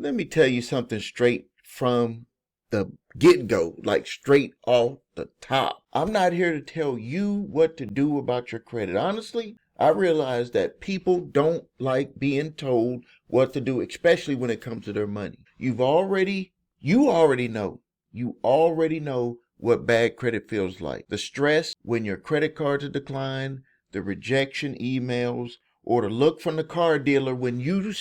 Let me tell you something straight from the get-go, like straight off the top. I'm not here to tell you what to do about your credit. Honestly, I realize that people don't like being told what to do, especially when it comes to their money. You already know what bad credit feels like. The stress when your credit cards are declined, the rejection emails, or the look from the car dealer when they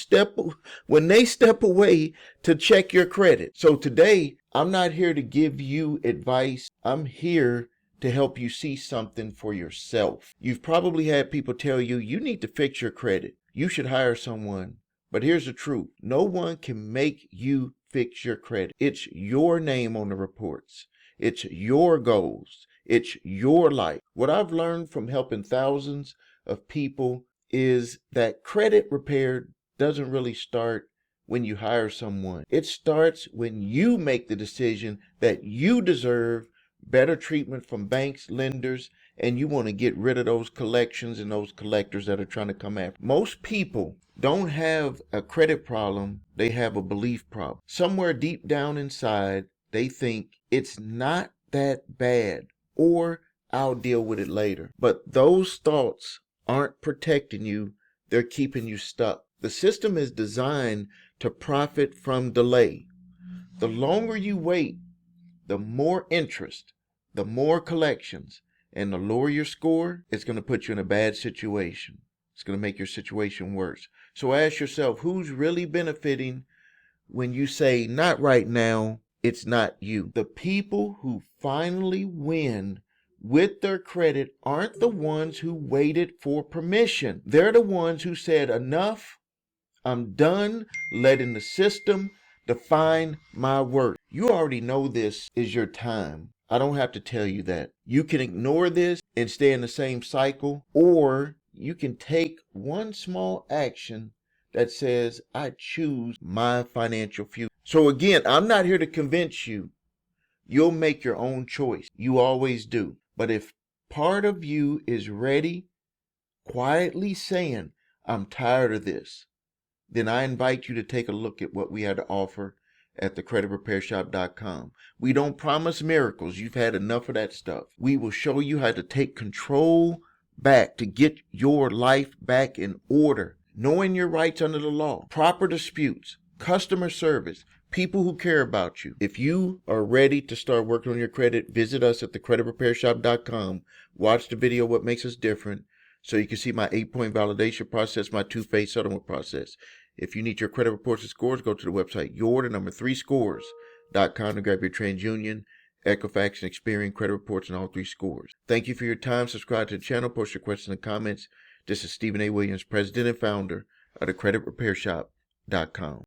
step away to check your credit. So today, I'm not here to give you advice. I'm here to help you see something for yourself. You've probably had people tell you, you need to fix your credit. You should hire someone. But here's the truth. No one can make you fix your credit. It's your name on the reports. It's your goals. It's your life. What I've learned from helping thousands of people is that credit repair doesn't really start when you hire someone. It starts when you make the decision that you deserve better treatment from banks, lenders, and you want to get rid of those collections and those collectors that are trying to come after. Most people don't have a credit problem, they have a belief problem. Somewhere deep down inside, they think it's not that bad, or I'll deal with it later. But those thoughts aren't protecting you, they're keeping you stuck. The system is designed to profit from delay. The longer you wait, the more interest, the more collections, and the lower your score, it's going to put you in a bad situation. It's going to make your situation worse. So ask yourself, who's really benefiting when you say, not right now, it's not you? The people who finally win with their credit aren't the ones who waited for permission. They're the ones who said, enough, I'm done letting the system define my worth. You already know this is your time. I don't have to tell you that. You can ignore this and stay in the same cycle, or you can take one small action that says, I choose my financial future. So again, I'm not here to convince you. You'll make your own choice. You always do. But if part of you is ready, quietly saying, I'm tired of this, then I invite you to take a look at what we had to offer at thecreditrepairshop.com. We don't promise miracles. You've had enough of that stuff. We will show you how to take control back, to get your life back in order, knowing your rights under the law, proper disputes, customer service, people who care about you. If you are ready to start working on your credit, visit us at thecreditrepairshop.com. Watch the video, What Makes Us Different, so you can see my 8-point validation process, my 2-phase settlement process. If you need your credit reports and scores, go to the website your3scores.com to grab your TransUnion, Equifax, and Experian credit reports and all 3 scores. Thank you for your time. Subscribe to the channel. Post your questions and comments. This is Stephen A. Williams, President and Founder of thecreditrepairshop.com.